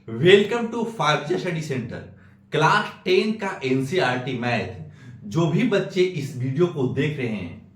Welcome to 5G study centre. Class 10 का NCERT math. जो भी बच्चे इस वीडियो को देख रहे हैं,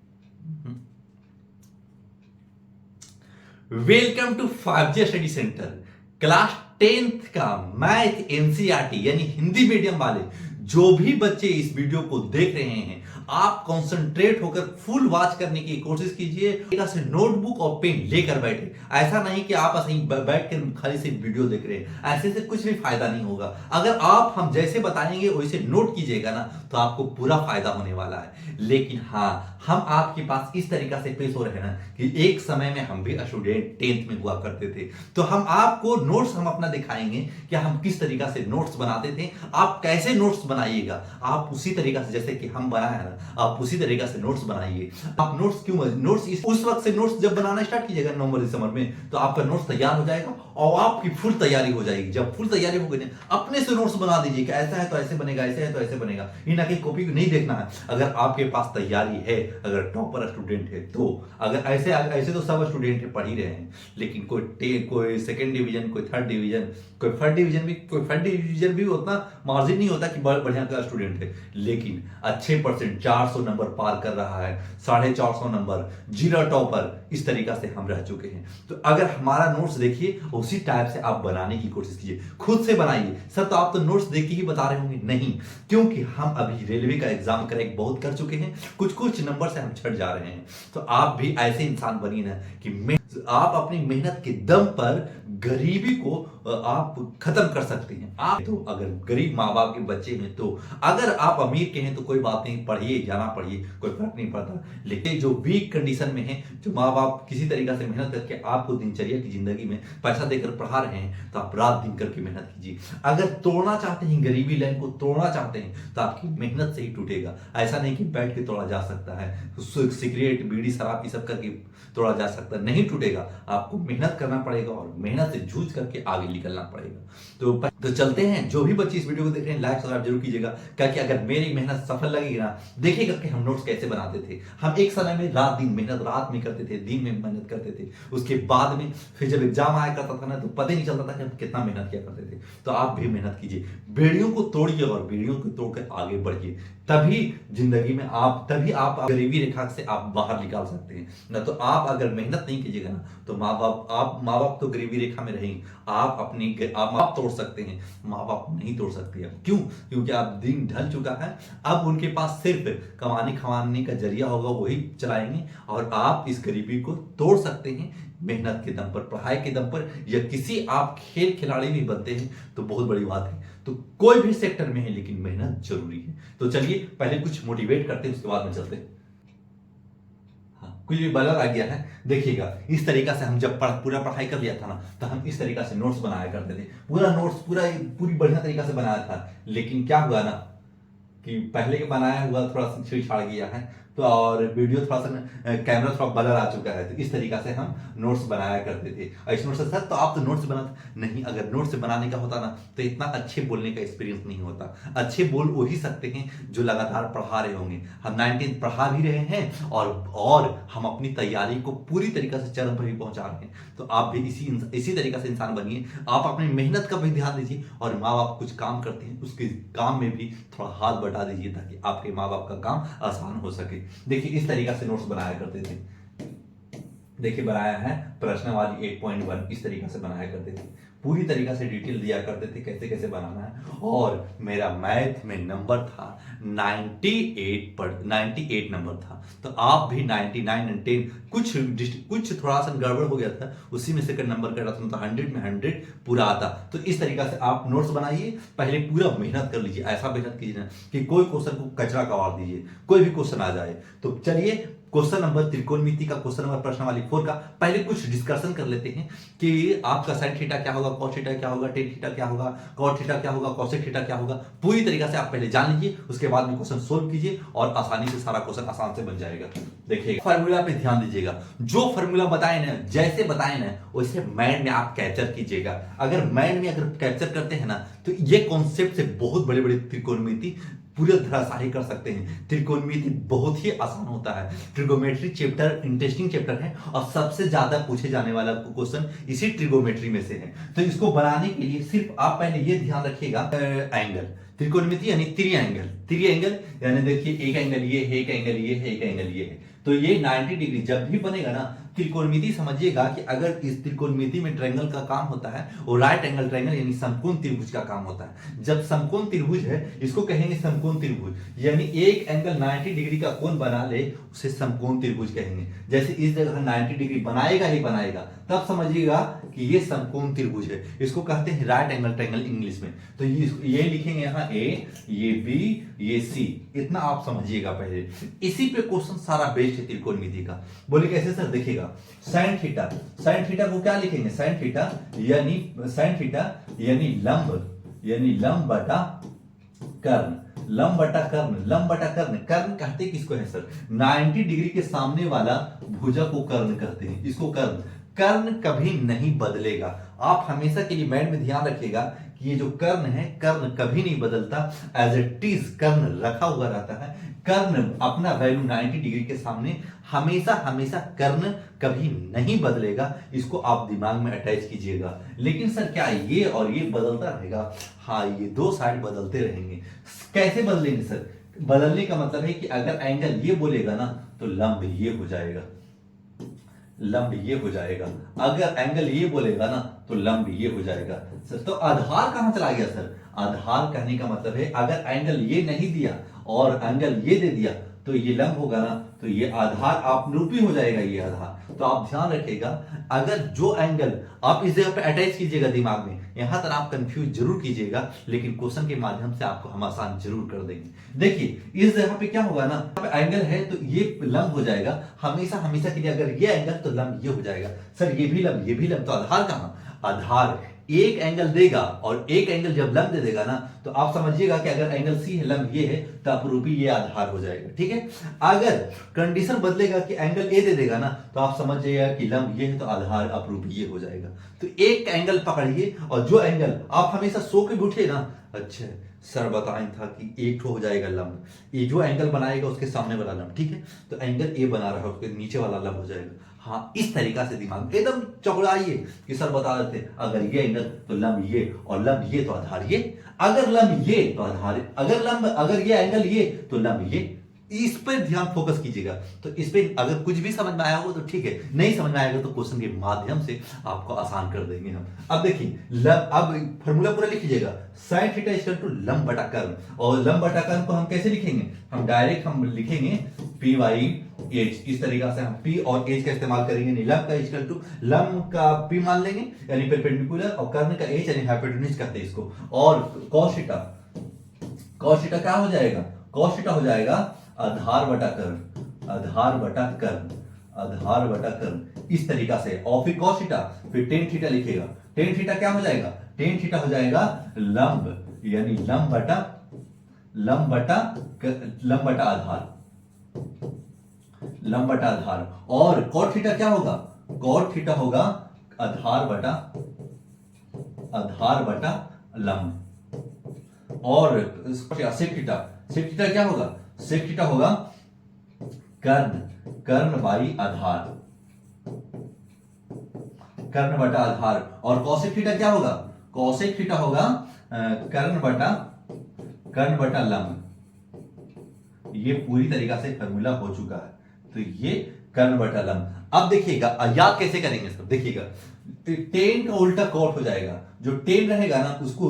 welcome to 5G study centre. Class 10th का मैथ एनसीईआरटी यानी हिंदी मीडियम वाले जो भी बच्चे इस वीडियो को देख रहे हैं, आप कंसंट्रेट होकर फुल वॉच करने की कोशिश कीजिए। से नोटबुक और पेन लेकर बैठे। ऐसा नहीं कि आप ऐसे ही बैठ कर खाली से वीडियो देख रहे हैं, ऐसे से कुछ भी फायदा नहीं होगा। अगर आप हम जैसे बताएंगे वैसे नोट कीजिएगा ना, तो आपको पूरा फायदा होने वाला है। लेकिन हाँ, हम आपके पास इस तरीका से पेश हो रहे हैं ना कि एक समय में हम भी स्टूडेंट 10th में हुआ करते थे, तो हम आपको नोट्स हम अपना दिखाएंगे कि हम किस तरीका से नोट्स बनाते थे। आप कैसे नोट्स बनाइएगा, आप उसी तरीका से जैसे कि हम बनाए हैं ना, आप उसी तरीका से नोट्स बनाइए। आप नोट्स क्यों नोट्स उस वक्त से नोट्स जब बनाना स्टार्ट कीजिएगा नवंबर दिसंबर में, तो आपका नोट्स तैयार हो जाएगा और आपकी फुल तैयारी हो जाएगी। जब फुल तैयारी हो गई, अपने से नोट्स बना दीजिए कि ऐसा है तो ऐसे बनेगा, ऐसे है तो ऐसे बनेगा। ये ना कि कॉपी को नहीं देखना है। अगर आपके पास तैयारी है, अगर टॉपर स्टूडेंट है, तो अगर ऐसे तो सब स्टूडेंट है, पढ़ ही रहे हैं, लेकिन कोई सेकंड डिवीजन, कोई थर्ड डिवीजन, कोई फर्स्ट डिवीजन भी उतना मार्जिन नहीं होता कि बढ़िया का स्टूडेंट है, लेकिन अच्छे परसेंट 400 नंबर पार कर रहा है, 450 नंबर, जीरो टॉपर, इस तरीका से हम रह चुके हैं। तो अगर हमारा नोट्स देखिए, उसी टाइप से आप बनाने की कोशिश कीजिए, खुद से बनाइए। सर तो आप तो नोट्स देख के ही बता रहे होंगे, नहीं, क्योंकि हम अभी रेलवे का एग्जाम क्रैक बहुत कर चुके हैं, कुछ नंबर से हम छट जा रहे हैं। तो आप भी ऐसे इंसान बनिए ना कि आप अपनी मेहनत के दम पर गरीबी को आप खत्म कर सकते हैं। आप तो अगर गरीब माँ बाप के बच्चे हैं, तो अगर आप अमीर के हैं तो कोई बात नहीं, पढ़िए, जाना पढ़िए, कोई फर्क नहीं पड़ता। लेकिन जो वीक कंडीशन में है, जो माँ बाप किसी तरीका से मेहनत करके आपको दिनचर्या की जिंदगी में पैसा देकर पढ़ा रहे हैं, तो आप रात दिन करके मेहनत कीजिए। अगर तोड़ना चाहते हैं, गरीबी लाइन को तोड़ना चाहते हैं, तो आपकी मेहनत से ही टूटेगा। ऐसा नहीं कि बैठ के तोड़ा जा सकता है, सिगरेट बीड़ी शराब ये सब करके तोड़ा जा सकता है, नहीं टूटेगा। आपको मेहनत करना पड़ेगा और मेहनत से जूझ करके आगे निकलना पड़ेगा। तो चलते हैं। जो भी बच्चे इस वीडियो को देख रहे हैं, लाइक सब्सक्राइब जरूर कीजिएगा, क्योंकि अगर मेरी मेहनत सफल लगेगी ना, देखिएगा कि हम नोट्स कैसे बनाते थे। हम एक समय में रात दिन मेहनत रात में करते थे, दिन में मेहनत करते थे। उसके बाद में फिर जब एग्जाम आया करता था ना, तो पता ही नहीं चलता था कि हम कितना मेहनत किया करते थे। तो आप भी मेहनत कीजिए, बेड़ियों को तोड़िए और बेड़ियों को तोड़कर आगे बढ़िए। तभी जिंदगी में तभी आप गरीबी रेखा से आप बाहर निकाल सकते हैं। ना तो आप अगर मेहनत नहीं कीजिएगा ना, तो माँ बाप तो गरीबी रेखा में रहेंगे। आप तोड़ सकते हैं, माँ बाप नहीं तोड़ सकते हैं। क्यों? क्योंकि आप दिन ढल चुका है, अब उनके पास सिर्फ कमाने खवाने का जरिया होगा, वही चलाएंगे, और आप इस गरीबी को तोड़ सकते हैं मेहनत के दम पर, पढ़ाई के दम पर, या किसी आप खेल खिलाड़ी भी बनते हैं तो बहुत बड़ी बात है। तो कोई भी सेक्टर में है, लेकिन मेहनत जरूरी है। तो चलिए पहले कुछ मोटिवेट करते हैं, उसके बाद में चलते हैं। हाँ, कुछ भी बलर आ गया है, देखिएगा इस तरीका से हम जब पूरा पढ़ाई कर लिया था ना, तो हम इस तरीका से नोट्स बनाया करते थे। पूरा नोट्स पूरी बढ़िया तरीका से बनाया था। लेकिन क्या हुआ ना कि पहले के बनाया हुआ थोड़ा सा छेड़छाड़ गया है, तो और वीडियो थोड़ा सा कैमरा थोड़ा ब्लर आ चुका है, तो इस तरीका से हम नोट्स बनाया करते थे। और इस नोट्स से सर तो आप तो नोट्स बनाते नहीं, अगर नोट्स बनाने का होता ना, तो इतना अच्छे बोलने का एक्सपीरियंस नहीं होता। अच्छे बोल वही सकते हैं जो लगातार पढ़ा रहे होंगे। हम 19 पढ़ा भी रहे हैं और हम अपनी तैयारी को पूरी तरीका से चरम पर भी पहुंचा रहे हैं। तो आप भी इसी तरीका से इंसान बनिए। आप अपनी मेहनत का भी ध्यान दीजिए, और माँ बाप कुछ काम करते हैं, उसके काम में भी थोड़ा हाथ बटा दीजिए, ताकि आपके माँ बाप का काम आसान हो सके। देखिए इस तरीका से नोट्स बनाया करते थे। देखिए बनाया है प्रश्नावली 8.1, इस तरीका से बनाया करते थे, पूरी तरीका से डिटेल दिया करते थे कैसे कैसे बनाना है। और मेरा मैथ में नंबर था 98 नंबर था। तो आप भी 99 और 10, कुछ थोड़ा सा गड़बड़ हो गया था, उसी में सेकंड नंबर कर रहा था, तो 100 में 100 पूरा आता। तो इस तरीका से आप नोट्स बनाइए, पहले पूरा मेहनत कर लीजिए। ऐसा मेहनत कीजिए ना कि कोई क्वेश्चन को कचरा कवार दीजिए, कोई भी क्वेश्चन आ जाए। तो चलिए क्वेश्चन नंबर त्रिकोणमिति का, क्वेश्चन नंबर प्रश्नावली 4 का पहले कुछ डिस्कशन कर लेते हैं कि आपका साइन थीटा क्या होगा, कॉस थीटा क्या होगा, टेन थीटा क्या होगा, कॉट थीटा क्या होगा, कोसेक थीटा क्या होगा। पूरी तरीका से आप पहले जान लीजिए, उसके बाद में क्वेश्चन सोल्व कीजिए और आसानी से सारा क्वेश्चन आसान से बन जाएगा। देखिएगा फार्मूला पे ध्यान दीजिएगा, जो फार्मूला बताए ना, जैसे बताए ना, वैसे माइंड में आप कैप्चर कीजिएगा। अगर माइंड में अगर कैप्चर करते हैं ना, तो ये कॉन्सेप्ट से बहुत बड़े बड़े त्रिकोणमिति पूरे धराशायी कर सकते हैं। त्रिकोणमिति बहुत ही आसान होता है। ट्रिगोमेट्री चैप्टर इंटरेस्टिंग चैप्टर है और सबसे ज्यादा पूछे जाने वाला क्वेश्चन इसी ट्रिगोमेट्री में से है। तो इसको बनाने के लिए सिर्फ आप पहले ये ध्यान रखिएगा, एंगल त्रिकोणमिति यानी त्रिएंगल यानी देखिए एक एंगल ये है, एक एंगल ये है, एक एंगल ये है, तो ये 90 डिग्री जब भी बनेगा ना, त्रिकोणमिति समझिएगा कि अगर इस त्रिकोणमिति में ट्रायंगल का काम होता है वो राइट एंगल ट्रायंगल यानी समकोण त्रिभुज का काम होता है। जब समकोण त्रिभुज है इसको कहेंगे समकोण त्रिभुज, यानी एक एंगल 90 डिग्री का कोण बना ले उसे समकोण त्रिभुज कहेंगे। जैसे इस जगह 90 डिग्री बनाएगा ही बनाएगा, तब समझिएगा कि ये समकोण त्रिभुज है। इसको कहते हैं राइट एंगल ट्रायंगल इंग्लिश में। तो ये लिखेंगे यहाँ ए, ये बी, ये सी, इतना आप समझिएगा पहले। इसी पे क्वेश्चन सारा बेस्ड है त्रिकोणमिति का। बोले कैसे सर? देखिएगा साइन थीटा को क्या लिखेंगे? साइन थीटा यानी लंब बटा कर्ण, कर्ण कहते किसको है सर? 90 डिग्री के सामने वाला भुजा को कर्ण कहते हैं। इसको कर्ण कभी नहीं बदलेगा। आप हमेशा के लिए माइंड में ध्यान रखिएगा कि ये जो कर्ण है, कर्ण कभी नहीं बदलता, एज इट इज कर्ण रखा हुआ रहता है। कर्ण अपना वैल्यू 90 डिग्री के सामने हमेशा कर्ण कभी नहीं बदलेगा। इसको आप दिमाग में अटैच कीजिएगा। लेकिन सर क्या ये और ये बदलता रहेगा? हाँ, ये दो साइड बदलते रहेंगे। कैसे बदलेंगे सर? बदलने का मतलब है कि अगर एंगल ये बोलेगा ना तो लंब ये हो जाएगा, अगर एंगल ये बोलेगा ना तो लंब ये हो जाएगा। सर तो आधार कहां चला गया सर? आधार कहने का मतलब है अगर एंगल ये नहीं दिया और एंगल ये दे दिया तो ये लंब होगा ना, तो ये आधार आपरूपी हो जाएगा, ये आधार। तो आप ध्यान रखिएगा, अगर जो एंगल आप इस जगह पे अटैच कीजिएगा दिमाग में, यहां तक आप कंफ्यूज जरूर कीजिएगा, लेकिन क्वेश्चन के माध्यम से आपको हम आसान जरूर कर देंगे। देखिए इस जगह पे क्या होगा ना, एंगल है तो ये लंब हो जाएगा हमेशा के लिए। अगर ये एंगल तो लंब ये हो जाएगा। सर ये भी लंब, तो आधार कहां? आधार एक एंगल देगा और एक एंगल जब लंब दे देगा ना, तो आप समझिएगा कि अगर एंगल सी है, लंब ये है, तो अपरूपी ये आधार हो जाएगा। ठीक है। अगर कंडीशन बदलेगा कि एंगल ए दे देगा ना, तो आप समझ जाइएगा कि लंब ये है तो आधार अपरूपी ये हो जाएगा। तो एक एंगल पकड़िए और जो एंगल आप हमेशा सो के उठे ना, अच्छा सर बताएं था कि एक हो जाएगा लंब, ये जो एंगल बनाएगा उसके सामने वाला लंब, ठीक है, तो एंगल ए बना रहा है उसके नीचे वाला लंब हो जाएगा। हाँ, इस तरीका से दिमाग एकदम चौड़ाइए कि सर बता देते अगर ये एंगल तो लंब ये, और लंब ये तो आधार ये, अगर लंब ये तो आधार, अगर ये एंगल ये तो लंब ये। इस पर ध्यान फोकस कीजिएगा। तो इस पे अगर कुछ भी समझ में आया हो तो ठीक है, नहीं समझ में आएगा तो क्वेश्चन के माध्यम से आपको आसान कर देंगे हम। अब देखिए अब फॉर्मूला पूरा लिख लीजिएगा, sin थीटा इक्वल टू लंब बटा कर्ण। और लंब बटा कर्ण को हम कैसे लिखेंगे? हम डायरेक्ट लिखेंगे पी बाई एच। इस तरीका से हम पी और एच का इस्तेमाल करेंगे। लंब का इक्वल टू लंब का पी मान लेंगे यानी परपेंडिकुलर, और कर्ण का एच यानी हाइपोटेन्यूज कहते हैं इसको। और cos थीटा क्या हो जाएगा? cos थीटा हो जाएगा आधार बटा कर्ण, इस तरीका से। और फिर cos थीटा, फिर tan थीटा लिखेगा। tan थीटा क्या हो जाएगा? tan थीटा हो जाएगा लंब यानी लंब बटा आधार। और cot थीटा क्या होगा? cot थीटा होगा आधार बटा लंब। और sec थीटा क्या होगा? sec थीटा होगा कर्ण बाई आधार, कर्ण बटा आधार। और cosec थीटा क्या होगा? cosec थीटा होगा कर्ण बटा लंब। ये पूरी तरीका से फॉर्मूला हो चुका है। तो ये कर्ण बटा लंब। अब देखिएगा याद कैसे करेंगे इसको, देखिएगा tan का उल्टा cot हो जाएगा। जो tan रहेगा ना उसको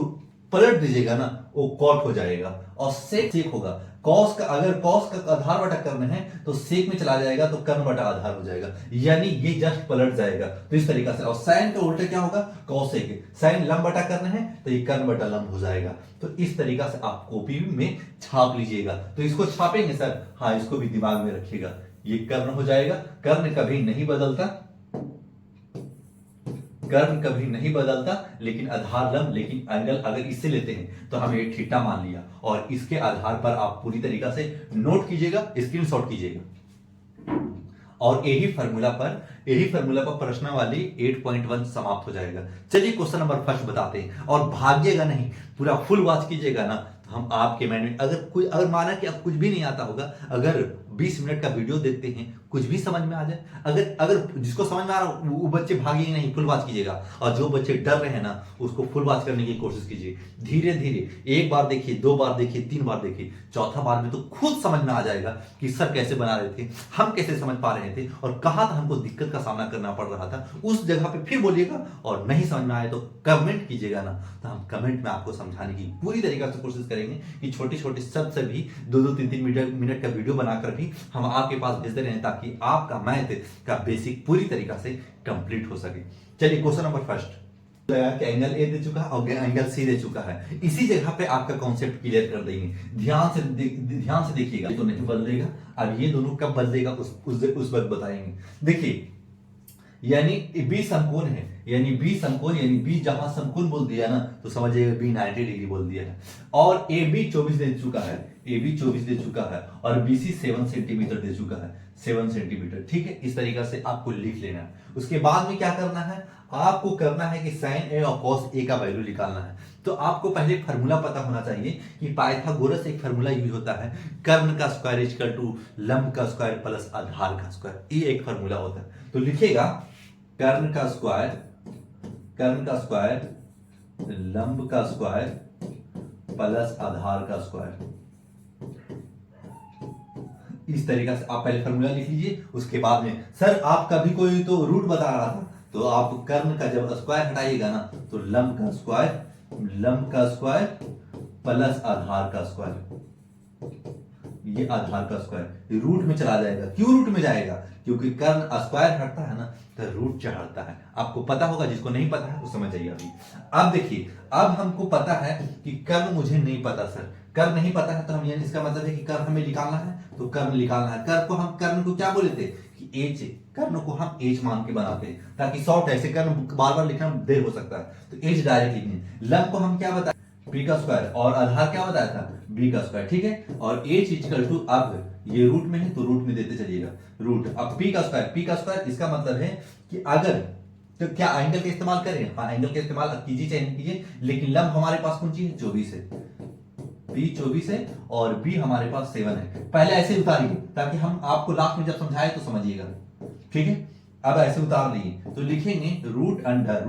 पलट दीजिएगा ना, वो cot हो जाएगा। और sec होगा cos का, अगर cos का आधार बटा कर्ण है तो sec में चला जाएगा तो कर्ण बटा आधार हो जाएगा, यानी ये जस्ट पलट जाएगा। तो इस तरीका से। और sin का उल्टा क्या होगा? cosec। sin लंब बटा कर्ण है तो ये कर्ण बटा लंब हो जाएगा। तो इस तरीका से आप कॉपी में छाप लीजिएगा। तो इसको छापेंगे सर? हाँ, इसको भी दिमाग में रखिएगा। ये कर्ण हो जाएगा, कर्ण कभी नहीं बदलता, लेकिन आधार लंब, लेकिन एंगल अगर इससे लेते हैं तो हम ये थीटा मान लिया, और इसके आधार पर आप पूरी तरीका से नोट कीजिएगा, स्क्रीनशॉट कीजिएगा। और यही फॉर्मूला पर प्रश्नावली 8.1 समाप्त हो जाएगा। चलिए क्वेश्चन नंबर फर्स्ट बताते हैं, और भागिएगा नहीं, पूरा फुल वॉच कीजिएगा ना, हम आपके माइंड में अगर माना कि अब कुछ भी नहीं आता होगा, अगर 20 मिनट का वीडियो देखते हैं कुछ भी समझ में आ जाए, अगर जिसको समझ में आ रहा वो बच्चे भागिए नहीं, फुल वॉच कीजिएगा। और जो बच्चे डर रहे हैं ना उसको फुल वॉच करने की कोशिश कीजिए। धीरे धीरे 1 बार देखिए, 2 बार देखिए, 3 बार देखिए, चौथा बार में तो खुद समझ में आ जाएगा कि सर कैसे बना रहे थे, हम कैसे समझ पा रहे थे और कहां था हमको दिक्कत का सामना करना पड़ रहा था। उस जगह पे फिर बोलिएगा और नहीं समझ में आए तो कमेंट कीजिएगा ना, तो हम कमेंट में आपको समझाने की पूरी तरीके से कोशिश करेंगे कि छोटे छोटे शब्द से भी 2-2, 3-3 मिनट का वीडियो बनाकर भी हम आपके पास भेजते रहें ताकि आपका मैथ का बेसिक पूरी तरीका से कंप्लीट हो सके। चलिए क्वेश्चन नंबर फर्स्ट, कि एंगल ए दे चुका है और एंगल सी दे चुका है। इसी जगह पे आपका कॉन्सेप्ट क्लियर कर देंगे। ध्यान से देखिएगा, तो नहीं बदलेगा। अब ये दोनों कब बदलेगा उस वक्त बताएंगे। देखिए यानी बी समकोण है, यानी बी समकोण, यानी बी जहां समकोण बोल दिया ना तो समझिएगा बी 90 डिग्री बोल दिया है। और ए बी 24 दे चुका है, ए बी 24 दे चुका है और बी सी 7 सेंटीमीटर दे चुका है, 7 सेंटीमीटर। ठीक है, इस तरीका से आपको लिख लेना है। उसके बाद में क्या करना है, आपको करना है कि साइन ए और कॉस ए का वैल्यू निकालना है। तो आपको पहले फार्मूला पता होना चाहिए कि पाइथागोरस एक फार्मूला यूज होता है, कर्ण का स्क्वायर इक्वल टू लंब का स्क्वायर प्लस आधार का स्क्वायर, ये एक फार्मूला होता है। तो लिखिएगा कर्ण का स्क्वायर लंब का स्क्वायर प्लस आधार का स्क्वायर। इस तरीके से आप पहले फार्मूला लिख लीजिए। उसके बाद में सर आपका भी कोई तो रूट बता रहा था, तो आप कर्ण का जब स्क्वायर हटाइएगा ना तो लंब का स्क्वायर प्लस आधार का स्क्वायर, ये आधार का स्क्वायर रूट में चला जाएगा। क्यों रूट में जाएगा, क्योंकि कर्ण स्क्वायर हटता है ना तो रूट चढ़ता है। आपको पता होगा, जिसको नहीं पता है वो समझ जाइए अभी। अब देखिए, अब हमको पता है कि कर्ण मुझे नहीं पता सर, कर्ण नहीं पता है तो हम, यानी इसका मतलब है कि कर्ण हमें निकालना है, तो कर्ण निकालना है। कर्ण को क्या बोले थे कि एच, कर्ण को हम एच मान के बनाते हैं ताकि शॉर्ट, ऐसे कर्ण बार बार लिखना देर हो सकता है तो एच डायरेक्ट लिखेंगे। लंब को हम क्या बताया, पी का स्क्वायर, और आधार क्या बताया था, बी का स्क्वायर। ठीक है, और एच इक्वल टू, अब ये रूट में है तो रूट में देते चलिएगा रूट। अब पी का स्क्वायर इसका मतलब है कि अगर, तो क्या एंगल का इस्तेमाल करें, हाँ एंगल का इस्तेमाल कीजिए चाहे नहीं कीजिए, लेकिन लंब हमारे पास कौन सी है, 24 है, पी 24 है और बी हमारे पास 7 है। पहले ऐसे उतारिए ताकि हम आपको लास्ट में जब समझाए तो समझिएगा। ठीक है, अब ऐसे उतार लिए तो लिखेंगे रूट अंडर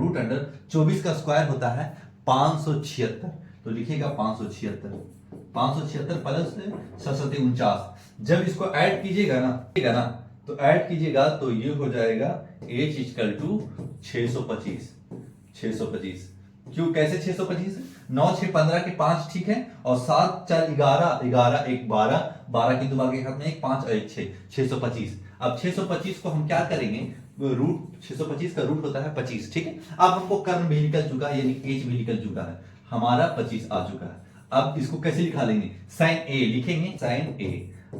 24 का स्क्वायर होता है 576, तो लिखिएगा 576 प्लस 49। जब इसको ऐड कीजिएगा ना तो ऐड कीजिएगा तो ये हो जाएगा h इक्वल टू 625। क्यों, कैसे 625, 9 6 15 के 5, ठीक है, और 7 4 11 1 12 की दोबारा के हाथ में 1 5 और 1 6, 625। अब 625 को हम क्या करेंगे, रूट 625 का रूट होता है 25। ठीक है, अब हमको कर्ण भी निकल चुका है, यानी एच भी निकल चुका है, हमारा 25 आ चुका है। अब इसको कैसे लिखा लेंगे, साइन ए लिखेंगे,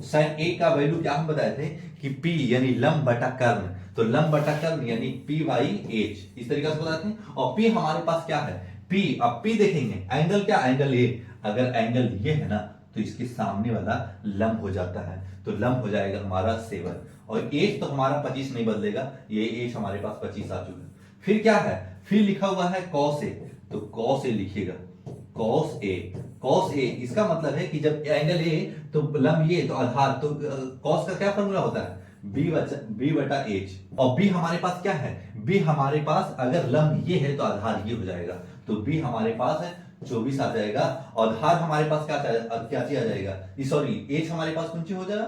साइन ए का वैल्यू क्या हम बताए थे कि P यानी लंब बटा कर्ण, तो लंब बटा कर्ण यानी P बाई H, इस तरीके से बताते हैं। और P हमारे पास क्या है, P, अब P देखेंगे एंगल क्या, एंगल ए, अगर एंगल ये है ना तो इसके सामने वाला लंब हो जाता है, तो लंब हो जाएगा हमारा 7, और H तो हमारा 25 नहीं बदलेगा, ये H हमारे पास 25 आ चुका है। फिर क्या है, फिर लिखा हुआ है cos A, तो cos A लिखिएगा, cos A इसका मतलब है कि जब एंगल ए तो लंब ये तो आधार, तो cos का क्या फॉर्मूला होता है, b बटा h, और b हमारे पास क्या है, b हमारे पास अगर लंब ये है तो आधार ये हो जाएगा, तो b हमारे पास है 24 आ जाएगा, और आधार हमारे पास क्या चीज आ जाएगा, सॉरी h हमारे पास कौन सी हो जाएगा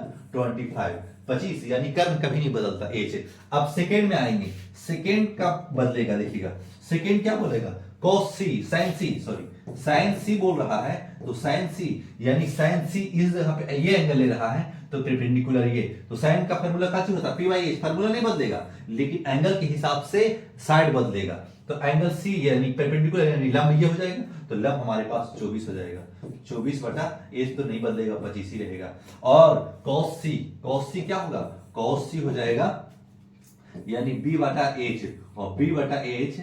25, यानी कर्ण कभी नहीं बदलता h। अब सेकेंड में आएंगे, सेकेंड का बदलेगा, देखिएगा सेकेंड क्या बोलेगा, cos c, साइन सी बोल रहा है, तो साइन सी यानी साइन सी इस जगह पे ये एंगल ले रहा है तो परपेंडिकुलर ये, तो साइन का फार्मूला क्या होता है, पी बाई एच, फार्मूला नहीं बदलेगा लेकिन एंगल के हिसाब से साइड बदलेगा, तो एंगल सी यानी परपेंडिकुलर यानी लंब ये हो जाएगा, तो लंब हमारे पास 24 हो जाएगा, 24 बटा एच तो नहीं बदलेगा, 25 ही रहेगा। और cos c क्या होगा, cos c हो जाएगा यानी b बटा एच, और b बटा एच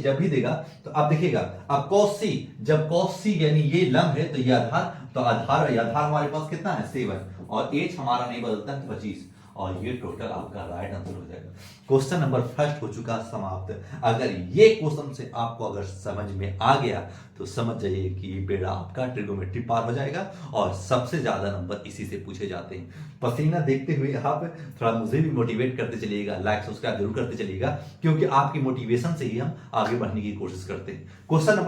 जब भी देगा तो आप देखिएगा, अब cos c, जब cos c यानी ये लंब है तो ये आधार, तो आधार हमारे पास कितना है 7, और एच हमारा नहीं बदलता है 25, और ये टोटल आपका राइट आंसर हो जाएगा। क्वेश्चन नंबर फर्स्ट हो चुका समाप्त। अगर ये क्वेश्चन से आपको अगर समझ में आ गया तो समझ जाइए कि ये बेड़ा आपका ट्रिगोनोमेट्री पार हो जाएगा और सबसे ज्यादा नंबर इसी से पूछे जाते हैं। पसीना देखते हुए आप थोड़ा मुझे भी मोटिवेट करते चलिएगा, लाइक सब्सक्राइब जरूर करते चलिएगा, क्योंकि आपकी मोटिवेशन से ही हम आगे बढ़ने की कोशिश करते हैं। क्वेश्चन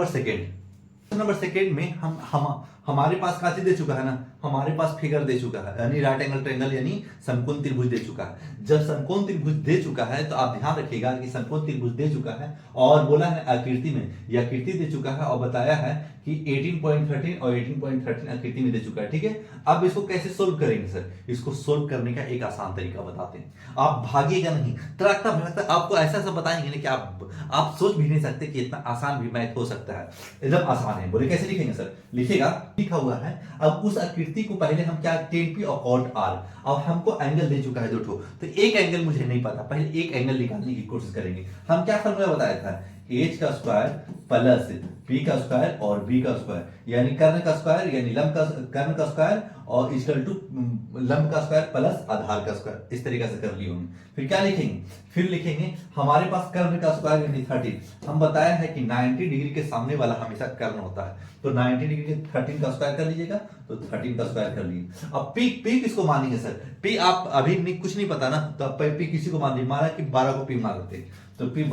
नंबर सेकेंड में हम हमारे पास का चीज दे चुका है ना, हमारे पास फिगर दे चुका है, यानी राइट एंगल ट्रायंगल यानी समकोण त्रिभुज दे चुका है। जब समकोण त्रिभुज दे चुका है तो आप ध्यान रखिएगा कि समकोण त्रिभुज दे चुका है और बोला है आकृति में, यह आकृति दे चुका है और बताया है कि 18.13 और 18.13 आकृति में दे चुका है। ठीक है, अब इसको कैसे सोल्व करेंगे सर? इसको सोल्व करने का एक आसान तरीका बताते हैं, आप भागिएगा नहीं, तड़कता आपको ऐसा ऐसा बताएंगे ना कि आप सोच भी नहीं सकते कि इतना आसान भी मैथ हो सकता है। एकदम आसान है। बोले कैसे लिखेंगे सर? लिखेगा, लिखा हुआ है। अब उस आकृति को पहले हम क्या, tan p और cot r, अब हमको एंगल दे चुका है दो ठो, तो एक एंगल मुझे नहीं पता, पहले एक एंगल निकालने की कोशिश करेंगे। हम क्या फॉर्मूला बताया था? h का स्क्वायर प्लस p का स्क्वायर और b का स्क्वायर, यानी कर्ण का स्क्वायर यानी लंब का कर्ण का स्क्वायर और इक्वल टू लंब का स्क्वायर प्लस आधार का स्क्वायर। इस तरीके से कर लिए होंगे। फिर क्या लिखेंगे? फिर लिखेंगे हमारे पास कर्ण का स्क्वायर यानी 30। हम बताया है कि 90 डिग्री के सामने वाला हमेशा कर्ण होता है, तो 90 डिग्री के 13 का स्क्वायर कर लीजिएगा, तो 13 का स्क्वायर कर लीजिए। अब p किसको मानेंगे सर? p आप अभी कुछ नहीं पता ना, तो आप p किसी को मान लीजिए, माना कि 12 को p मान लेते हैं, तो p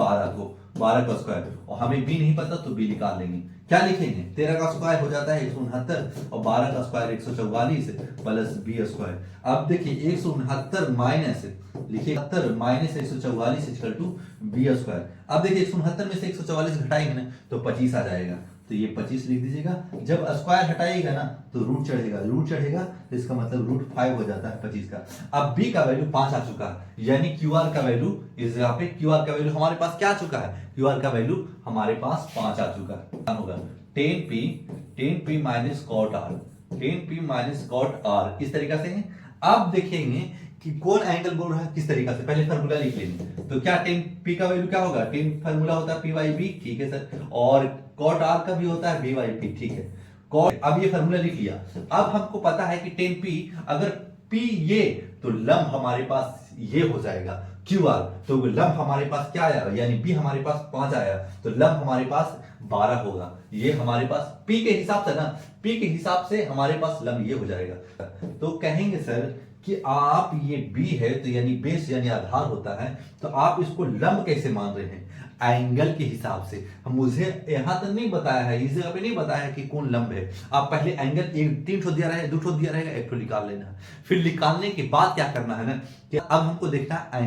12 का स्क्वायर, और हमें b नहीं पता तो b निकाल लेंगे। क्या लिखेंगे? 13 का स्क्वायर हो जाता है 169 और 12 का स्क्वायर 144 प्लस b स्क्वायर। अब देखिए 169 माइनस लिखिए 70 minus 144 equal to b square. अब देखिए 169 में से 144 घटाएंगे ना तो 25 आ जाएगा, तो ये 25 लिख दीजिएगा। जब स्क्वायर हटाइएगा ना तो रूट चढ़ेगा, तो इसका मतलब √5 हो जाता है 25 का। अब b का वैल्यू 5 आ चुका है, यानी QR का वैल्यू इस जगह पे QR का वैल्यू हमारे पास क्या आ चुका है? QR का वैल्यू हमारे पास 5 आ चुका है। होगा 10p minus cot r, 10p minus cot r, इस तरीके से। अब देखेंगे कि कौन एंगल बोल रहा है किस तरीके से। पहले फार्मूला लिख लेंगे, तो क्या 10p का वैल्यू क्या होगा? 10 फार्मूला होता है p/b, ठीक है सर, और cot r का भी होता है b/p, ठीक है। cot, अब ये फार्मूला लिख लिया। अब हमको पता है कि 10p, अगर p ये तो लंब हमारे पास ये हो जाएगा QR, तो लंब हमारे पास क्या आया, यानी b हमारे पास 5 आया, तो लंब हमारे पास 12 होगा। ये हमारे पास p के हिसाब से ना, p के हिसाब से हमारे पास लंब ये हो जाएगा। तो कहेंगे सर कि आप ये b है तो यानी बेस यानी आधार होता है, तो आप इसको लंब कैसे मान रहे हैं? एंगल के हिसाब से। हम मुझे यहां तक नहीं बताया है, इस जगह पे नहीं बताया है कि कौन लंब है। आप पहले एंगल एक 3 ठो दिया रहेगा, 2 ठो दिया रहेगा, 1 ठो निकाल लेना। फिर निकालने के बाद क्या करना है ना कि अब हमको देखना है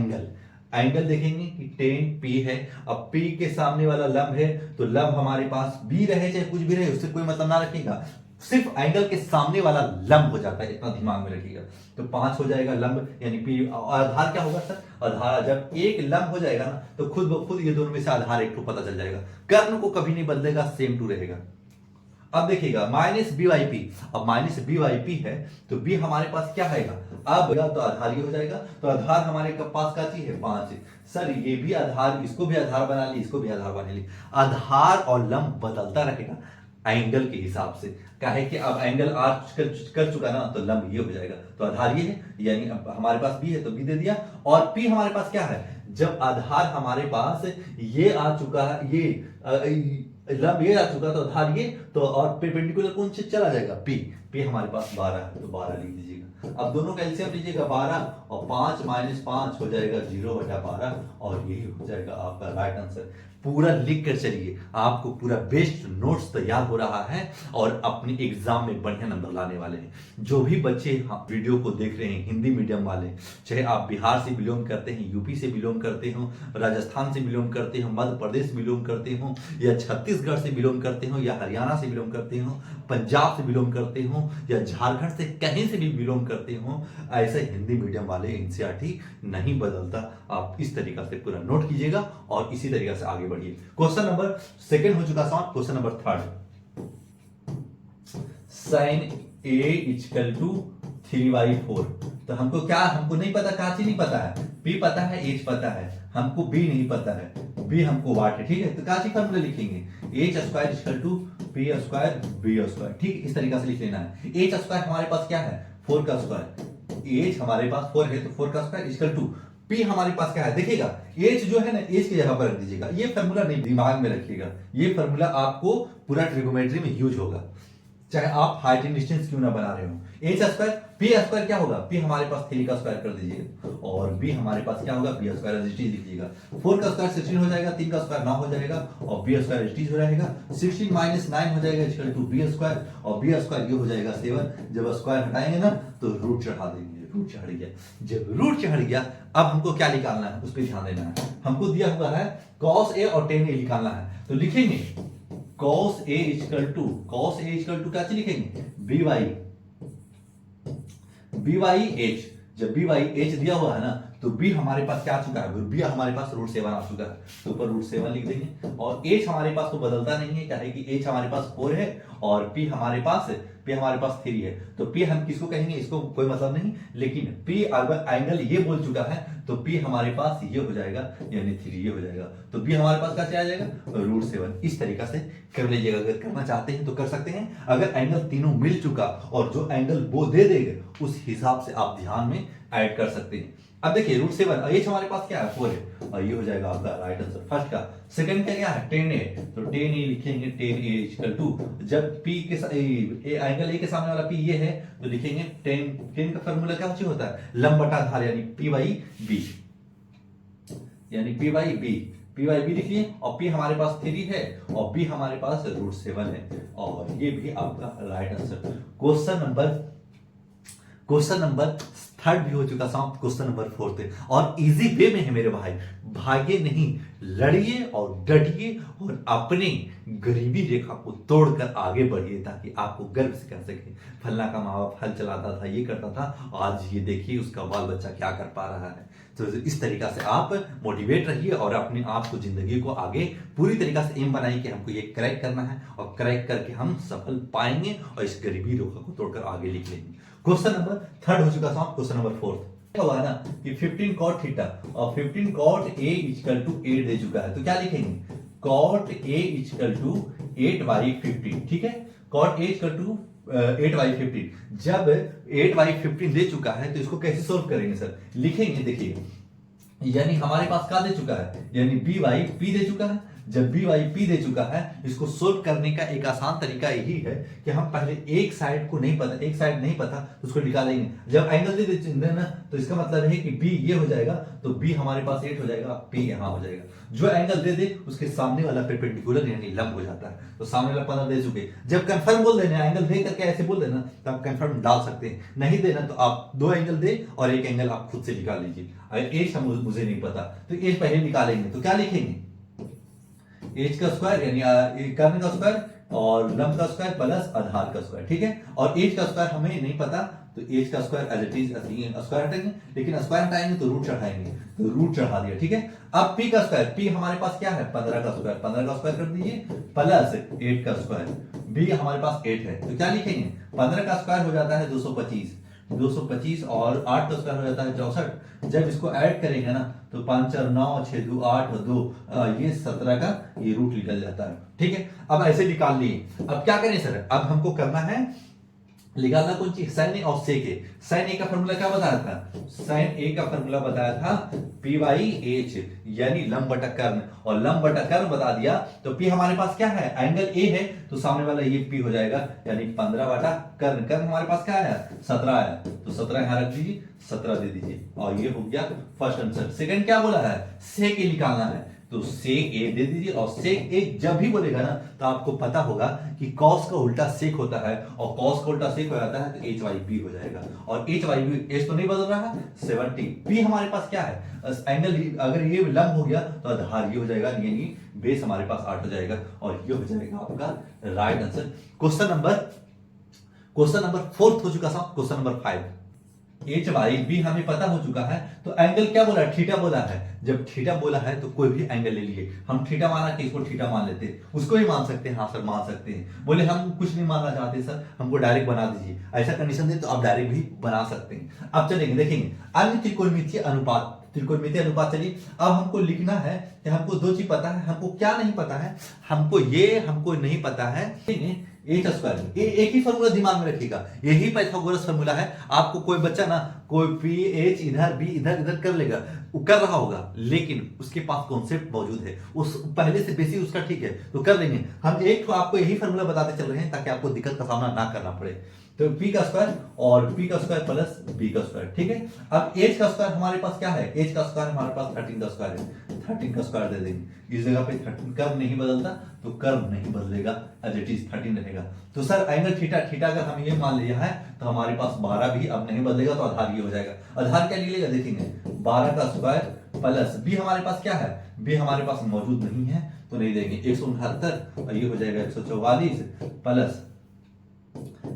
एंगल देखेंगे कि 10p है। अब p के सामने वाला लंब है, तो लंब हमारे पास b रहे चाहे कुछ भी रहे, उससे कोई मतलब ना रखिएगा, सिर्फ एंगल के सामने वाला लंब हो जाता है, इतना दिमाग में रखिएगा। तो 5 हो जाएगा लंब, यानी p। आधार क्या होगा सर? आधार जब एक लंब हो जाएगा ना तो खुद ब खुद ये दोनों में से आधार एक को पता चल जाएगा, कर्ण को कभी नहीं बदलेगा, सेम टू रहेगा। अब देखिएगा माइनस b/p, अब माइनस b/p है तो b हमारे पास क्या आएगा? अब तो आधार ये हो जाएगा, तो आधार हमारे पास का चीज है 5। सर ये भी आधार, इसको भी आधार बना ली, इसको भी आधार बना ली। आधार और लंब बदलता रहेगा एंगल के हिसाब से। काहे कि अब एंगल आर कर चुका ना, तो लंब ये हो जाएगा, तो आधार ये है, यानी अब हमारे पास b है तो b दे दिया। और p हमारे पास क्या है? जब आधार हमारे पास ये आ चुका है, ये लंब ये आ चुका, तो आधार ये, तो और परपेंडिकुलर कौन से चला जाएगा? p हमारे पास 12 है, तो 12 लिख दीजिएगा। अब दोनों का एलसीएम लीजिएगा 12 और 5 माइनस 5 हो जाएगा 0/12, और यही हो जाएगा आपका राइट आंसर। पूरा लिख कर चलिए, आपको पूरा बेस्ट नोट्स तैयार हो रहा है और अपने एग्जाम में बढ़िया नंबर लाने वाले हैं। जो भी बच्चे वीडियो को देख रहे हैं हिंदी मीडियम वाले, चाहे आप बिहार से बिलोंग करते हैं, यूपी से बिलोंग करते हो, राजस्थान से बिलोंग करते हो, मध्य प्रदेश से बिलोंग करते हो, या छत्तीसगढ़ से बिलोंग करते हो, या हरियाणा से बिलोंग करते हो, पंजाब से बिलोंग करते हो, या झारखंड से कहीं से भी बिलोंग करते हो, ऐसे हिंदी मीडियम वाले एनसीईआरटी नहीं बदलता। आप इस तरीका से पूरा नोट कीजिएगा और इसी तरीके से आगे बढ़िए। क्वेश्चन नंबर सेकंड हो चुका समाप्त। Question number third, sin a equal to 3/4। तो हमको क्या, हमको नहीं पता, क्या चीज नहीं पता है? p पता है, h पता है, हमको b नहीं पता है, b हमको वाट है, ठीक है। तो क्या चीज फॉर्मूला लिखेंगे? h square equal to p square b square, ठीक इस तरीके से लिख लेना है। h स्क्वायर हमारे पास क्या है? 4 का स्क्वायर, एच हमारे पास 4 है, तो 4 का स्क्वायर इक्वल टू पी हमारे पास क्या है देखिएगा, एच जो है ना एच की जगह पर रख दीजिएगा, ये फार्मूला नहीं दिमाग में रखिएगा, ये फार्मूला आपको पूरा ट्रिगोमेट्री में यूज होगा, चाहे आप हाइट एंड डिस्टेंस क्यों ना बना रहे हो। एच स्क्वायर पी स्क्वायर क्या होगा, पी हमारे पास 3 का स्क्वायर कर दीजिए और बी हमारे पास क्या होगा, b square as it is लिख लीजिएगा। 4 का स्क्वायर 16 हो जाएगा, 3 का स्क्वायर 9 हो जाएगा और b square as it is हो जाएगा। 16 माइनस 9 हो जाएगा इक्वल टू बी स्क्वायर और बी स्क्वायर ये हो जाएगा 7। जब स्क्वायर हटाएंगे ना तो रूट चढ़ा देंगे, रूट चढ़ गया। जब रूट चढ़ गया अब हमको क्या निकालना है उस पर ध्यान देना है। हमको दिया हुआ है cos a और tan a निकालना है, तो लिखेंगे cos a इक्वल टू क्या चीज लिखेंगे, by h। जब by h दिया हुआ है ना तो b हमारे पास क्या आ चुका है, b हमारे पास √7 आ चुका है, तो ऊपर √7 लिख देंगे और h हमारे पास तो बदलता नहीं है, क्या है कि h हमारे पास 4 है और p हमारे पास 3 है, तो p हम किसको कहेंगे इसको कोई मतलब नहीं, लेकिन p अगर एंगल ये बोल चुका है तो p हमारे पास ये हो जाएगा यानी 3 ये हो जाएगा, तो b हमारे पास क्या आ जाएगा √7। इस तरीका से कर लीजिएगा, अगर करना चाहते हैं तो कर सकते हैं। अगर एंगल तीनों मिल चुका और जो एंगल वो दे देगा उस हिसाब से आप ध्यान में ऐड कर सकते हैं। अब देखिए √7 एच हमारे पास क्या है 4 है और ये हो जाएगा आपका राइट आंसर फर्स्ट का। सेकंड का क्या है tan a, तो tan a लिखेंगे tan a इक्वल टू, जब p के एंगल a के सामने वाला p ये है तो लिखेंगे tan का फार्मूला क्या होता है लंब बटा आधार यानी p by b, यानी p by b लिखिए और p हमारे पास 3 है और b हमारे पास √7 है और ये भी आपका right answer. Question number third भी हो चुका, समाप्त। क्वेश्चन नंबर 4 और इजी वे में है मेरे भाई, भागे नहीं, लड़िए और डटिए और अपने गरीबी रेखा को तोड़कर आगे बढ़िए ताकि आपको गर्व से कह सके फलना का माँ बाप हल चलाता था, ये करता था, आज ये देखिए उसका बाल बच्चा क्या कर पा रहा है। तो इस तरीका से आप मोटिवेट रहिए और अपने आप को जिंदगी को आगे पूरी तरीका से एम बनाइए कि हमको ये क्रैक करना है और क्रैक करके हम सफल पाएंगे और इस गरीबी रेखा को तोड़कर आगे निकलेंगे। क्वेश्चन नंबर 3 हो चुका था, क्वेश्चन नंबर 4 क्या हुआ ना कि 15 cot थीटा और 15 cot a इक्वल टू 8 दे चुका है, तो क्या लिखेंगे cot a इक्वल टू 8/15, ठीक है, cot a इक्वल टू 8/15। जब 8/15 दे चुका है तो इसको कैसे सोल्व करेंगे सर, लिखेंगे देखिए, यानी हमारे पास क्या दे चुका है, यानी b/p दे चुका है। जब b/p दे चुका है इसको सोल्व करने का एक आसान तरीका यही है कि हम पहले एक साइड नहीं पता तो उसको निकालेंगे। जब एंगल दे देते ना तो इसका मतलब है कि b ये हो जाएगा तो b हमारे पास 8 हो जाएगा, p यहां हो जाएगा। जो एंगल दे दे उसके सामने वाला परपेंडिकुलर यानी लंब हो जाता है, तो सामने वाला 15 दे चुके। जब कंफर्म बोल देना, एंगल दे करके ऐसे बोल देना तो आप कंफर्म डाल सकते हैं, नहीं देना तो आप 2 एंगल दे और एक एंगल आप खुद से निकाल लीजिए। अगर एज मुझे नहीं पता तो एज पहले निकालेंगे, तो क्या लिखेंगे एच का स्क्वायर यानी कर्ण का स्क्वायर और लंब का स्क्वायर प्लस आधार का स्क्वायर, ठीक है। और एच का स्क्वायर हमें नहीं पता तो एच का square as it is square हटाएंगे, लेकिन स्क्वायर हटाएंगे तो रूट चढ़ाएंगे, तो रूट चढ़ा दिया, ठीक है। अब p का स्क्वायर, p हमारे पास क्या है 15 का स्क्वायर कर दीजिए प्लस 8 का स्क्वायर, b हमारे पास 8 है तो क्या लिखेंगे 15 का स्क्वायर हो जाता है 225 और 8 का स्क्वायर हो जाता है 64। जब इसको ऐड करेंगे ना तो 5 4 9 6 2 8 2 ये 17 का ये रूट निकल जाता है, ठीक है। अब ऐसे निकाल लिए, अब क्या करें सर, अब हमको करना है निकालना कौन चीज साइन ए और सेक ए। साइन ए का फॉर्मूला क्या बताया था, साइन ए का फॉर्मूला बताया था p/h यानी लंब बटा कर्ण, और लंब बटा कर्ण बता दिया तो p हमारे पास क्या है एंगल a है तो सामने वाला ये p हो जाएगा यानी 15 बटा कर्ण। कर्ण हमारे पास क्या है 17 है तो 17 यहां रख दीजिए, 17 दे दीजिए और ये हो गया फर्स्ट आंसर। सेकंड क्या बोला है सेक ए निकालना है तो सेक ए दे दीजिए, और सेक ए जब भी बोलेगा ना तो आपको पता होगा कि कॉस का उल्टा सेक होता है और कॉस का उल्टा सेक हो जाता है तो h/b हो जाएगा, और h/b h तो नहीं बदल रहा है 70। p हमारे पास क्या है एंगल, अगर ये लंब हो गया तो आधार ये हो जाएगा यानी बेस हमारे पास 8 हो जाएगा और ये हो जाएगा आपका राइट आंसर। क्वेश्चन नंबर 4 हो चुका था। क्वेश्चन नंबर 5 h/b हमें पता हो चुका है तो एंगल क्या बोला थीटा बोला है। जब थीटा बोला है तो कोई भी एंगल ले लिए, हम थीटा माना कि इसको थीटा मान लेते हैं, उसको ही मान सकते हैं, हाँ सर मान सकते हैं। बोले हम कुछ नहीं मानना चाहते सर हमको डायरेक्ट बना दीजिए, ऐसा कंडीशन दे तो आप डायरेक्ट भी बना सकते हैं। अब चलेंगे देखेंगे अन्य त्रिकोणमितीय अनुपात। चलिए अब हमको लिखना है कि हमको 2 चीज पता है, हमको क्या नहीं पता है, हमको नहीं पता है एच स्क्वायर, एक ही फॉर्मूला दिमाग में रखिएगा, यही पाइथागोरस फॉर्मूला है। आपको कोई बच्चा ना कोई पी एच इधर बी इधर इधर कर लेगा, वो कर रहा होगा, लेकिन उसके पास कॉन्सेप्ट मौजूद है, उस पहले से बेसिक उसका ठीक है तो कर लेंगे। हम एक तो आपको यही फॉर्मूला बताते चल रहे हैं ताकि आपको दिक्कत का सामना ना करना पड़े। तो पी का स्क्वायर और पी का स्क्वायर प्लस बी का स्क्वायर, ठीक है। अब एच का स्क्वायर हमारे पास क्या है, एच का स्क्वायर हमारे पास 13 का स्क्वायर है, 13 का स्क्वायर दे देंगे। इस जगह पे 13 कर्व नहीं बदलता तो कर्व नहीं बदलेगा, एज इट इज 13 रहेगा। तो सर एंगल थीटा, थीटा अगर हम ये मान लिया है तो हमारे पास 12 भी अब नहीं बदलेगा, तो आधार ये हो जाएगा। आधार क्या लिखेगा देखेंगे, 12 का स्क्वायर प्लस बी हमारे पास क्या है, बी हमारे पास मौजूद नहीं है तो नहीं देंगे, 169 और ये हो जाएगा 144 प्लस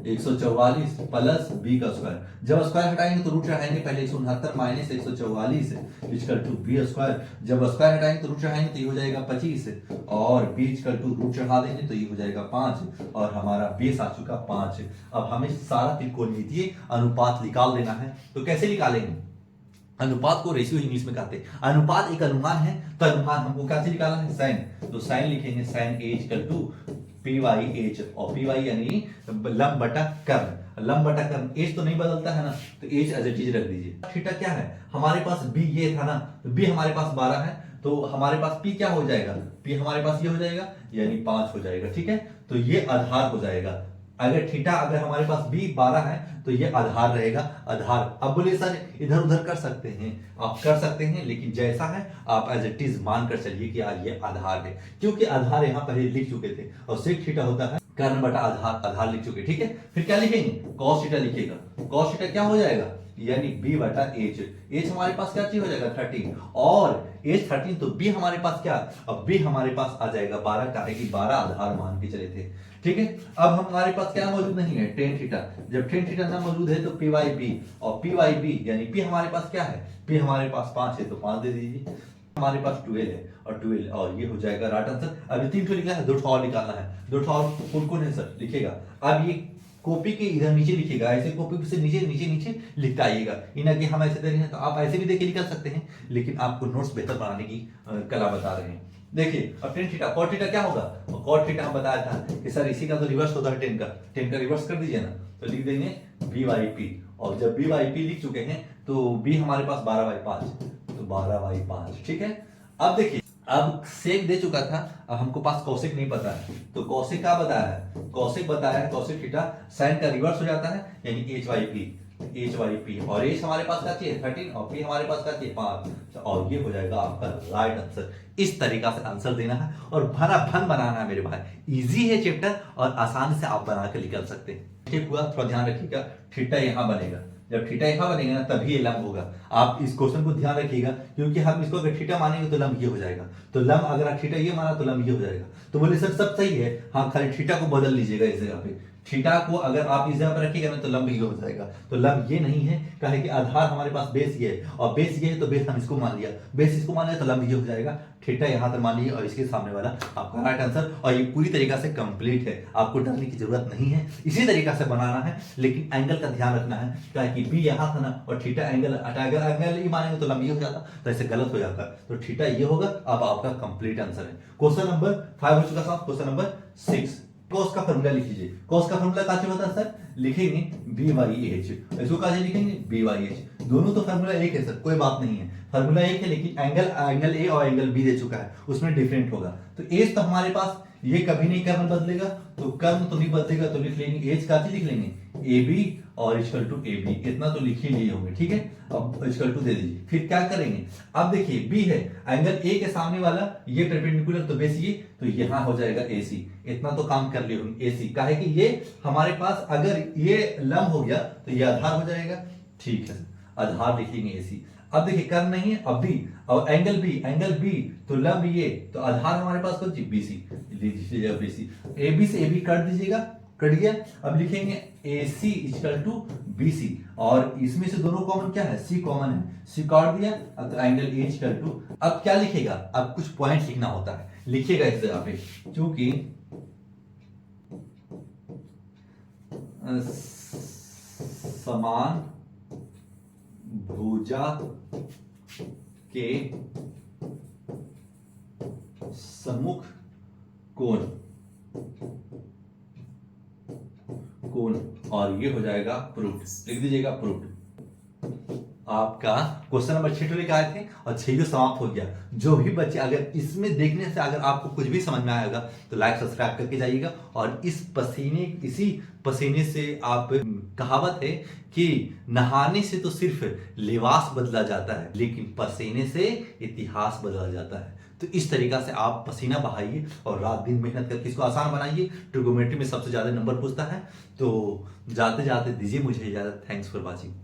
144 प्लस बी का स्क्वायर। जब स्क्वायर हटाएंगे तो रूट चढ़ाएंगे, पहले 169 minus 144 equal to b square. जब स्क्वायर हटाएंगे तो रूट चढ़ाएंगे तो ये हो जाएगा 25 और बी इक्वल टू रूट चढ़ा देंगे तो ये हो जाएगा 5 और हमारा बेस आ चुका 5। अब हमें सारा त्रिकोणमितीय अनुपात निकाल लेना है, तो कैसे निकालेंगे, अनुपात को रेशियो इंग्लिश में कहते हैं। अनुपात एक अनुमान है, तो अनुमान हमको क्या निकालना है, साइन। तो साइन लिखेंगे, sine a equal to p by h, और पी वाई यानी लंब बटा कर्ण, लंब बटा कर्ण, एच तो नहीं बदलता है ना, तो एच एज इट इज रख दीजिए। थीटा क्या है हमारे पास, बी ये था ना, तो बी हमारे पास 12 है, तो हमारे पास पी क्या हो जाएगा, पी हमारे पास ये हो जाएगा यानी 5 हो जाएगा, ठीक है। तो ये आधार हो जाएगा। अगर थीटा अगर हमारे पास बी 12 है तो ये आधार रहेगा, आधार। अब बोलिए सर इधर उधर कर सकते हैं, आप कर सकते हैं, लेकिन जैसा है आप एज इट इज मान कर चलिए कि ये आधार है, क्योंकि आधार यहां पहले लिख चुके थे और सेक थीटा होता है कर्ण बटा आधार, आधार लिख चुके, ठीक है। फिर क्या लिखेंगे, कॉस थीटा लिखिएगा, कॉस थीटा क्या हो जाएगा यानी b बटा एच, एच हमारे पास क्या चीज हो जाएगा 13 और एच 13, तो b हमारे पास क्या, अब b हमारे पास आ जाएगा 12 का है कि 12 आधार मान के चले थे, ठीक है। अब हमारे पास क्या मौजूद नहीं है, टेन थीटा। जब टेन थीटा ना मौजूद है तो पी वाई बी, और पी वाई बी यानी पी हमारे पास क्या है, पी हमारे पास 5 है तो 5 दे दीजिए, हमारे पास 12 है और 12 और ये हो जाएगा राइट आंसर। अभी 3 ठो निकला है, 2 ठो और निकालना है, 2 ठो और कौन कौन है सर लिखेगा। अब ये कॉपी के इधर नीचे लिखिएगा, ऐसे कॉपी से नीचे नीचे नीचे लिखता आइएगा, इन आगे हम ऐसे दे रहे हैं तो आप ऐसे भी देख के निकल सकते हैं, लेकिन आपको नोट्स बेहतर बनाने की कला बता रहे हैं। देखिए अब टेन थीटा, कॉट थीटा क्या होगा, कॉट थीटा हम बताया था कि सर इसी का तो रिवर्स होता है टेन का, टेन का रिवर्स कर दीजिए ना, तो लिख देंगे बी वाई पी, और जब बी वाई पी लिख चुके हैं तो बी हमारे पास 12/5, तो 12/5, ठीक है। अब देखिए अब सेक दे चुका था, अब हमको पास कौशिक नहीं पता है, तो कौशिक क्या बताया है, कौशिक बताया है कौशिक थीटा साइन का रिवर्स हो जाता है यानी h by p, h by p, और एच हमारे पास क्या चाहिए 13 और पी हमारे पास क्या चाहिए 5, और ये हो जाएगा आपका राइट आंसर। इस तरीका से आंसर देना है और भरा भन बनाना है मेरे भाई, इजी है चैप्टर और आसानी से आप बना के निकल सकते हैं। ठीक हुआ, थोड़ा ध्यान रखिएगा, थीटा यहां बनेगा, जब थीटा यहां बनेगा ना तभी ये लंब होगा। आप इस क्वेश्चन को ध्यान रखिएगा, क्योंकि हम इसको अगर थीटा मानेंगे तो लंब ये हो जाएगा, तो लंब अगर आप थीटा ये माना तो लंब ये हो जाएगा। तो बोले सर सब सही है, हाँ खाली थीटा को बदल लीजिएगा इस जगह पे, थीटा को अगर आप इस जगह पर रखिएगा ना तो लंब ये हो जाएगा, तो लंब ये नहीं है, कहे कि आधार हमारे पास बेस ये है और बेस ये है, तो बेस हम इसको मान लिया, बेस इसको मान लिया तो लंब ये हो जाएगा, थीटा यहां तक मान लिया और इसके सामने वाला आपका राइट आंसर। और ये पूरी तरीका से कंप्लीट है, आपको डरने की जरूरत नहीं है, इसी तरीका से बनाना है, लेकिन एंगल का ध्यान रखना है, क्या कि बी यहां था ना और थीटा एंगल, अगर एंगल ही मानेंगे तो लंब ये हो जाता, तो ऐसे गलत हो जाता, तो थीटा ये होगा। अब आपका कंप्लीट आंसर है। क्वेश्चन नंबर 5 हो चुका साहब, क्वेश्चन नंबर 6, कॉस का फॉर्मूला लिख लीजिए। कॉस का फॉर्मूला कैसे होता है सर, लिखेंगे बी वाई एच, इसको कैसे लिखेंगे बी वाई एच, दोनों तो फॉर्मूला एक है सर, कोई बात नहीं है, फॉर्मूला एक है, लेकिन एंगल ए और एंगल बी दे चुका है, उसमें डिफरेंट होगा। तो एच तो हमारे पास ये कभी नहीं कर्म बदलेगा, तो कर्म तो नहीं बदलेगा, तो लिख लेंगे एच का लिख लेंगे ए बी और इक्वल टू ए बी, इतना तो लिख ही लिए होंगे, ठीक है। अब इक्वल टू दे दीजिए, फिर क्या करेंगे, अब देखिए बी है, एंगल ए के सामने वाला ये परपेंडिकुलर तो बेस ये, तो यहां हो जाएगा एसी, इतना तो काम कर लिए होंगे एसी, काहे कि ये हमारे पास अगर ये लंब हो गया तो ये आधार हो जाएगा, ठीक है, आधार लिखेंगे एसी। अब देखिए कर्म नहीं है, अब बी और एंगल बी तो लंब ये, तो आधार हमारे पास कौन सी बीसी, लीजिए बीसी, ए बी से ए बी काट दीजिएगा, कट गया। अब लिखेंगे AC इक्वल टू BC, और इसमें से दोनों कॉमन क्या है, C कॉमन है, C काट दिया, अब तो एंगल A इक्वल टू, अब क्या लिखेगा, अब कुछ पॉइंट लिखना होता है, लिखिएगा इस जगह पे, क्योंकि समान भुजा के सम्मुख कोण कोन, और ये हो जाएगा प्रूफ। लिख दीजिएगा प्रूफ। आपका क्वेश्चन नंबर 6 लेकर आए थे और 6 समाप्त हो गया। जो भी बच्चे अगर इसमें देखने से अगर आपको कुछ भी समझ में आएगा तो लाइक सब्सक्राइब करके जाइएगा। और इसी पसीने से आप, कहावत है कि नहाने से तो सिर्फ लिबास बदला जाता है लेकिन पसीने से इतिहास बदला जाता है। तो इस तरीका से आप पसीना बहाइए और रात दिन मेहनत करके इसको आसान बनाइए। ट्रिगोनोमेट्री में सबसे ज्यादा नंबर पूछता है। तो जाते जाते दीजिए मुझे इजाजत। Thanks for watching.